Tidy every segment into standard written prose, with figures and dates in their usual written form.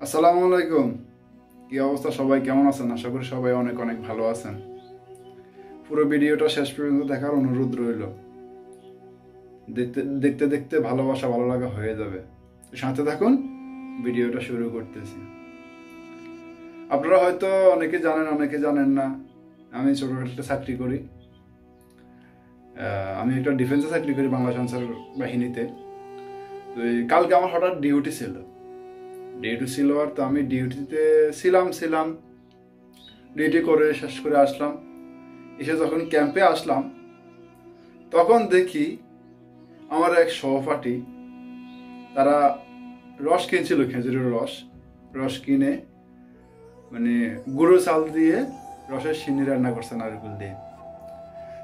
আসসালামু আলাইকুম। কি অবস্থা, সবাই কেমন আছেন? আশা করি সবাই অনেক অনেক ভালো আছেন। পুরো ভিডিওটা শেষ পর্যন্ত দেখার অনুরোধ রইল। দেখতে দেখতে দেখতে ভালোবাসা ভালো লাগা হয়ে যাবে। সাথে থাকুন, ভিডিওটা শুরু করতেছি। আপনারা হয়তো অনেকে জানেন, অনেকে জানেন না। আমি ছোটখাটো একটা চাকরি করি। আমি একটা ডিফেন্সে চাকরি করি, বাংলা সঞ্চার বাহিনীতে। তো কালকে আমার হঠাৎ ডিউটি ছিল। আর তো আমি ডিউটিতে ছিলাম ডিউটি করে শেষ করে আসলাম। এসে যখন ক্যাম্পে আসলাম, তখন দেখি আমার এক সহপাঠী, তারা রস কিনছিল, খেজুরের রস কিনে মানে গুঁড়ো চাল দিয়ে রসের সিন্নি রান্না করছে নারকেল দিয়ে।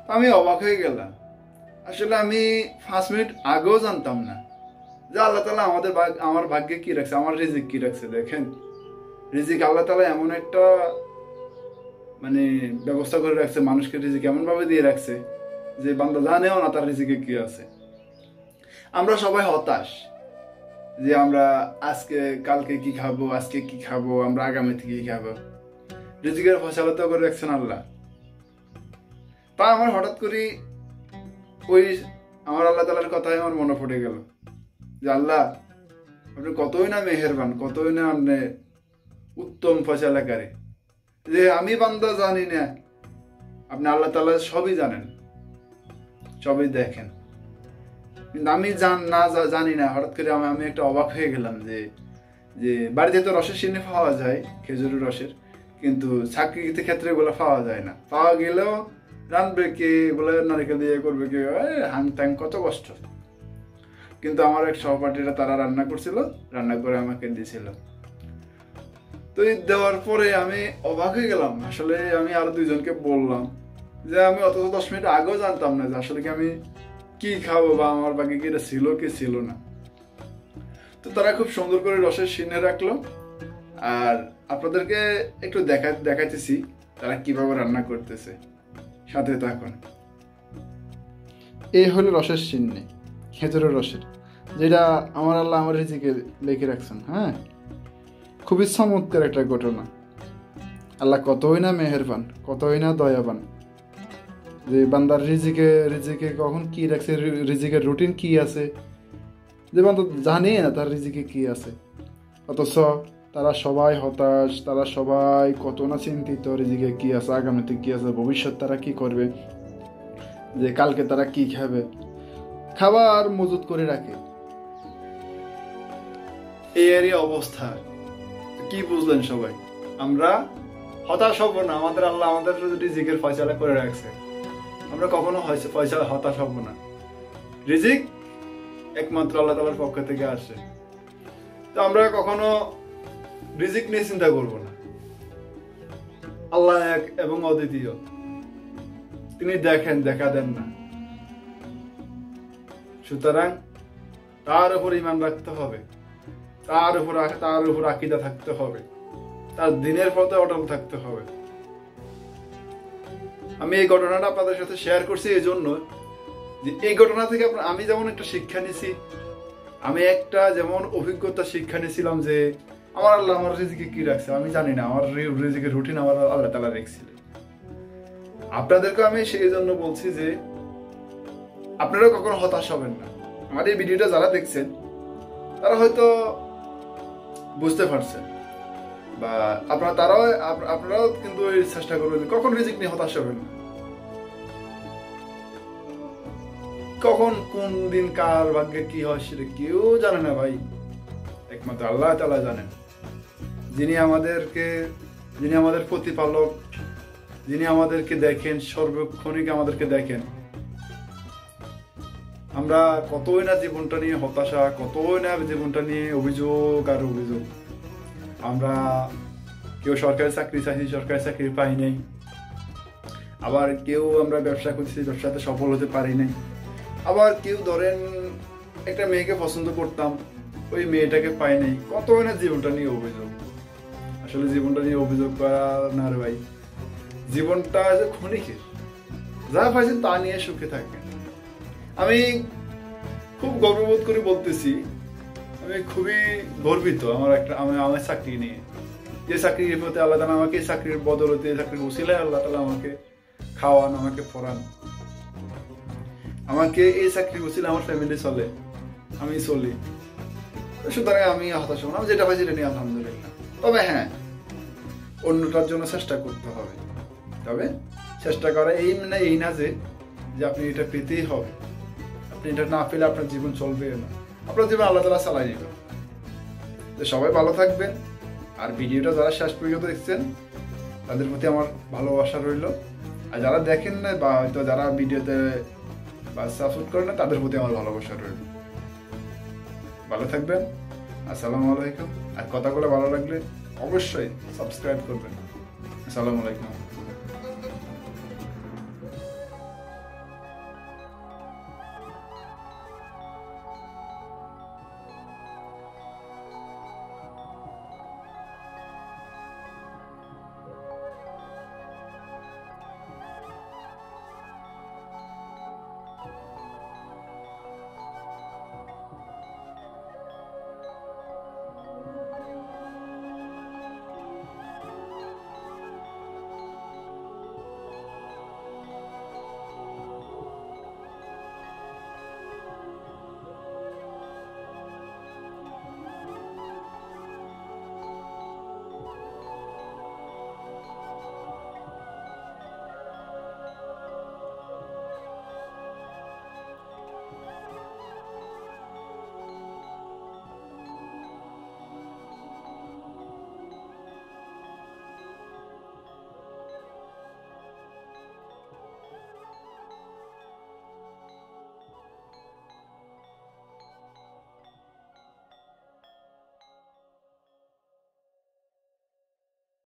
তো আমি অবাক হয়ে গেলাম। আসলে আমি 5 মিনিট আগেও জানতাম না যে আল্লাহ তাআলা আমার ভাগ্যে কি রাখছে, আমার রিজিক কি রাখছে। দেখেন, রিজিক আল্লাহ তাআলা এমন একটা মানে ব্যবস্থা করে রাখছে, মানুষকে রিজিক এমন ভাবে দিয়ে রাখছে যে বান্দা জানেও না তার রিজিকে কি আছে। আমরা সবাই হতাশ যে আমরা কালকে কি খাবো, আমরা আগামীতে কি খাবো। রিজিকের ফয়সালা তো করে রাখছেন আল্লাহ। তা আমার হঠাৎ করে ওই আমার আল্লাহ তাআলার কথাই আমার মনে পড়ে গেল যে আল্লাহ, আপনি কতই না মেহেরবান, কতই না আপনি উত্তম ফয়সালাকারী, যে আমি বান্দা জানি না, আপনি আল্লাহ তাআলা সবই জানেন, সবই দেখেন। কিন্তু আমি জানি না, হঠাৎ করে আমি একটা অবাক হয়ে গেলাম যে যে বাড়িতে তো রসের সিন্নি পাওয়া যায়, খেজুরের রসের, কিন্তু চাকরিতে ক্ষেত্রে এগুলো পাওয়া যায় না। পাওয়া গেলেও রানবে কে, এগুলো নারকেল দিয়ে করবে কে, হাং ট্যাং, কত কষ্ট। কিন্তু আমার এক সহপাঠীরা তারা রান্না করছিল, রান্না করে আমাকে দিয়েছিল। তো এই দেওয়ার পরে আমি অবাক হয়ে গেলাম। আসলে আমি আরো 2জনকে বললাম যে আমি অথচ 10 মিনিট আগেও জানতাম না যে আসলে কি আমি কি খাবো বা আমার বাকি কি এটা ছিল কি ছিল না। তো তারা খুব সুন্দর করে রসের সিন্নি রাখলো। আর আপনাদেরকে একটু দেখাইতেছি তারা কিভাবে রান্না করতেছে, সাথে থাকুন। এই হলো রসের সিন্নি, খেজুরের রসের, যেটা আমার আল্লাহ আমার রিজিকে লিখে রাখছেন। হ্যাঁ, খুবই চমৎকার একটা ঘটনা। আল্লাহ কতই না মেহেরবান, কতই না দয়াবান, যে বান্দার রিজিকে কখন কি রাখছে, রিজিকের রুটিন কি আছে, যে বান্দা জানে না তার রিজিকে কি আছে। অথচ তারা সবাই হতাশ, তারা সবাই কত না চিন্তিত, রিজিকে কি আছে, আগামীতে কি আছে, ভবিষ্যৎ তারা কি করবে, যে কালকে তারা কি খাবে, খাবার মজুত করে রাখে। এই অবস্থা কি বুঝলেন সবাই? আমরা হতাশ হব না, আমাদের আল্লাহ আমাদের রিজিকের ফয়সালা করে রাখছে। আমরা কখনো হতাশ হব না। রিজিক একমাত্র আল্লাহ তাআলার পক্ষ থেকে আসে। তো আমরা কখনো রিজিক নিয়ে চিন্তা করব না। আল্লাহ এক এবং অদ্বিতীয়, তিনি দেখেন, দেখা দেন না। সুতরাং তার উপর ঈমান রাখতে হবে, তার উপর আকীদা থাকতে হবে, তার দ্বীনের পথে অটল থাকতে হবে। আমি এই ঘটনাটা আপনাদের সাথে শেয়ার করছি এই জন্য যে এই ঘটনা থেকে আমি যেমন একটা শিক্ষা নিছি, আমি একটা যেমন অভিজ্ঞতা শিক্ষা নিয়েছিলাম যে আমার আল্লাহ আমার রিজিকে কি রাখছে আমি জানি না, আমার রিজিকের রুটিন আমার আল্লাহ তাআলা রেখেছিল। আপনাদেরকে আমি সেই জন্য বলছি যে আপনারা কখনো হতাশ হবেন না। আমার এই ভিডিওটা যারা দেখছেন তারা হয়তো বুঝতে পারছেন, বা আপনারাও কিন্তু চেষ্টা করবেন কখন রিজিক নিয়ে হতাশ হবেন না। কখন কোন দিন কার ভাগ্যে কি হয় সেটা কেউ জানে না ভাই, একমাত্র আল্লাহ তাআলা জানেন। যিনি আমাদের প্রতিপালক, যিনি আমাদেরকে দেখেন, সর্বক্ষণিক আমাদেরকে দেখেন। আমরা কতই না জীবনটা নিয়ে হতাশা, কতই না জীবনটা নিয়ে অভিযোগ আর অভিযোগ। আমরা কেউ সরকারি চাকরি চাইছি, সরকারি চাকরি পাই নাই। আবার কেউ আমরা ব্যবসা করছি, ব্যবসাতে সফল হতে পারি নাই। আবার কেউ ধরেন একটা মেয়েকে পছন্দ করতাম, ওই মেয়েটাকে পাই নাই। কতই না জীবনটা নিয়ে অভিযোগ। আসলে জীবনটা নিয়ে অভিযোগ করা না রে ভাই, জীবনটা ক্ষণিকের, যা পাইছেন তা নিয়ে সুখে থাকবেন। আমি খুব গর্ববোধ করে বলতেছি, আমি খুবই গর্বিত আমার চাকরি নিয়ে। যে চাকরির প্রতি আল্লাহ তাআলা আমাকে চাকরির বদলতে, চাকরির উসিলায় আল্লাহ তাআলা আমাকে খাওয়ান, আমাকে পড়ান, আমাকে এই চাকরির উসিলায় আমার ফ্যামিলি চলে, আমি চলি। সুতরাং আমি হতাশ হব না, আমি যেটা পাই সেটা নিয়ে আলহামদুলিল্লাহ। তবে হ্যাঁ, অন্যটার জন্য চেষ্টা করতে হবে। তবে চেষ্টা করা এই না যে আপনি এটা পেতেই হবে, আপনি এটা না পেলে আপনার জীবন চলবে না, আপনার জীবন আল্লাহ তাআলা চালাই নেবেন। তো সবাই ভালো থাকবেন। আর ভিডিওটা যারা শেষ পর্যন্ত দেখছেন তাদের প্রতি আমার ভালোবাসা রইল। আর যারা দেখেন না বা হয়তো যারা ভিডিওতে বা সাপোর্ট করেন না, তাদের প্রতি আমার ভালোবাসা রইল। ভালো থাকবেন। আসসালামু আলাইকুম। আর কথাগুলো ভালো লাগলে অবশ্যই সাবস্ক্রাইব করবেন। আসসালামু আলাইকুম।